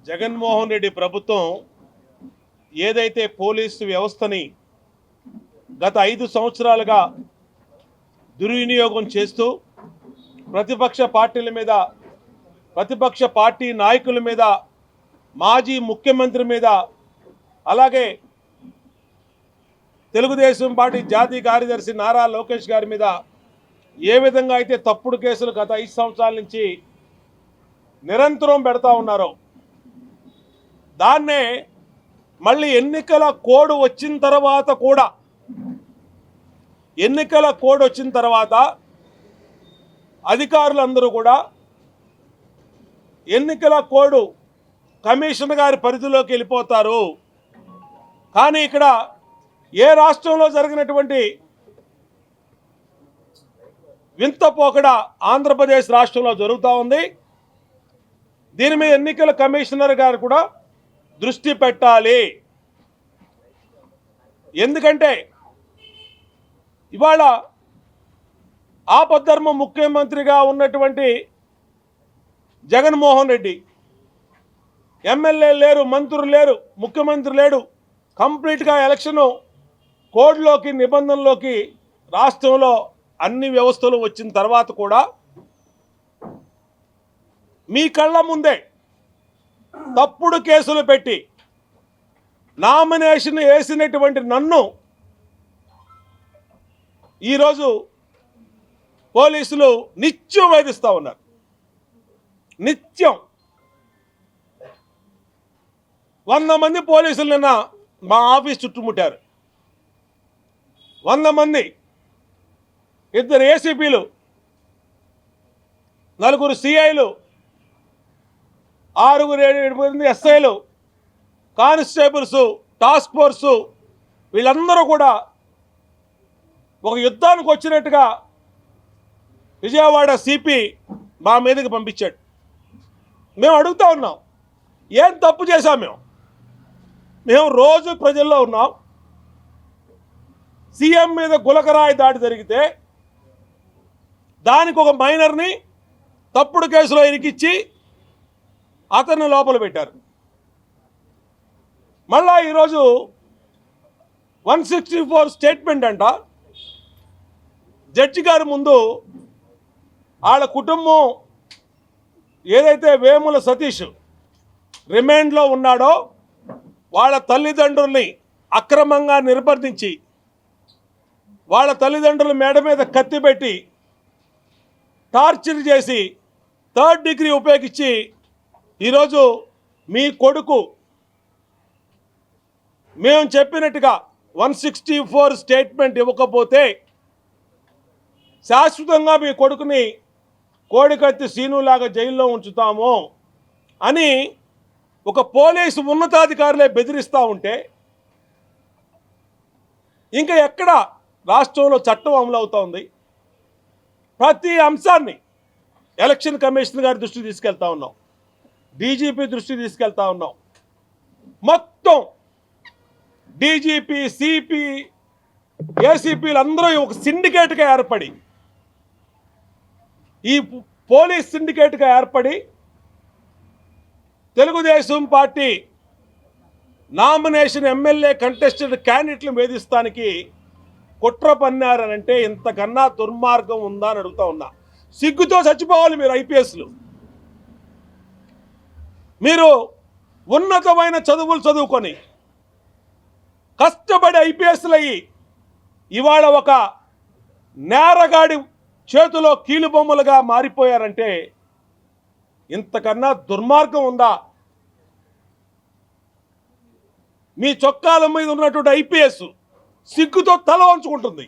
జగన్మోహన్ రెడ్డి ప్రభుత్వం ఏదైతే పోలీసు వ్యవస్థని గత 5 సంవత్సరాలుగా దుర్వినియోగం చేస్తూ ప్రతిపక్ష పార్టీల మీద, ప్రతిపక్ష పార్టీ నాయకుల మీద, మాజీ ముఖ్యమంత్రి మీద, అలాగే తెలుగుదేశం పార్టీ జాతీయ కార్యదర్శి నారా లోకేష్ గారి మీద ఏ విధంగా అయితే తప్పుడు కేసులు గత 5 సంవత్సరాల నుంచి నిరంతరం పెడతా ఉన్నారో, దాన్నే మళ్ళీ ఎన్నికల కోడ్ వచ్చిన తర్వాత అధికారులందరూ కూడా ఎన్నికల కోడ్ కమిషన్ గారి పరిధిలోకి వెళ్ళిపోతారు. కానీ ఇక్కడ ఏ రాష్ట్రంలో జరిగినటువంటి వింత పోకడ ఆంధ్రప్రదేశ్ రాష్ట్రంలో జరుగుతూ ఉంది. దీని మీద ఎన్నికల కమిషనర్ గారు కూడా దృష్టి పెట్టాలి. ఎందుకంటే ఇవాళ ఆపద్ధర్మ ముఖ్యమంత్రిగా ఉన్నటువంటి జగన్మోహన్ రెడ్డి ఎమ్మెల్యే లేరు, మంత్రులు లేరు, ముఖ్యమంత్రి లేడు. కంప్లీట్గా ఎలక్షన్ కోడ్లోకి, నిబంధనలోకి రాష్ట్రంలో అన్ని వ్యవస్థలు వచ్చిన తర్వాత కూడా మీ కళ్ళ ముందే తప్పుడు కేసులు పెట్టి నామినేషన్ వేసినటువంటి నన్ను ఈరోజు పోలీసులు నిత్యం వేధిస్తూ ఉన్నారు. నిత్యం 100 మంది పోలీసులు నిన్న మా ఆఫీస్ చుట్టుముట్టారు. 100 మంది, 2 ఏసీపీలు, 4 సిఐలు, 6-7 మంది ఎస్ఐలు, కానిస్టేబుల్స్, టాస్క్ ఫోర్సు, వీళ్ళందరూ కూడా ఒక యుద్ధానికి వచ్చినట్టుగా విజయవాడ సిపి మా మీదకి పంపించాడు. మేము అడుగుతూ ఉన్నాం, ఏం తప్పు చేశాం? మేము రోజు ప్రజల్లో ఉన్నాం. సీఎం మీద గులకరాయి దాడి జరిగితే దానికి ఒక మైనర్ని తప్పుడు కేసులో ఇరికిచ్చి అతన్ని లోపల పెట్టారు. మళ్ళా ఈరోజు 164 స్టేట్మెంట్ అంట. జడ్జి గారి ముందు వాళ్ళ కుటుంబం ఏదైతే వేముల సతీష్ రిమాండ్లో ఉన్నాడో వాళ్ళ తల్లిదండ్రుల్ని అక్రమంగా నిర్బంధించి, వాళ్ళ తల్లిదండ్రుల మేడ మీద కత్తి పెట్టి టార్చర్ చేసి 3rd డిగ్రీ ఉపయోగించి ఈరోజు మీ కొడుకు మేము చెప్పినట్టుగా 164 స్టేట్మెంట్ ఇవ్వకపోతే శాశ్వతంగా మీ కొడుకుని కోడికత్తి సీనులాగా జైల్లో ఉంచుతాము అని ఒక పోలీసు ఉన్నతాధికారులే బెదిరిస్తూ ఉంటే ఇంకా ఎక్కడ రాష్ట్రంలో చట్టం అమలు అవుతోంది? ప్రతి అంశాన్ని ఎలక్షన్ కమిషన్ గారి దృష్టికి తీసుకెళ్తా ఉన్నాం, డీజీపీ దృష్టికి తీసుకెళ్తా ఉన్నాం. మొత్తం డీజీపీ, సిపి, ఏసీపీలు అందరూ ఒక సిండికేట్గా ఏర్పడి, ఈ పోలీస్ సిండికేట్గా ఏర్పడి Telugudesam party nomination MLA contested క్యాండిడేట్లను వేధిస్తానికి కుట్ర పన్నారనంటే ఇంతకన్నా దుర్మార్గం ఉందా అని అడుగుతా ఉన్నా. సిగ్గుతో చచ్చిపోవాలి మీరు ఐపీఎస్లు. మీరు ఉన్నతమైన చదువులు చదువుకొని కష్టపడి ఐపీఎస్లు అయ్యి ఇవాళ ఒక నేరగాడి చేతిలో కీలుబొమ్మలుగా మారిపోయారంటే ఇంతకన్నా దుర్మార్గం ఉందా? మీ చొక్కాల మీద ఉన్నటువంటి ఐపీఎస్ సిగ్గుతో తల వంచుకుంటుంది.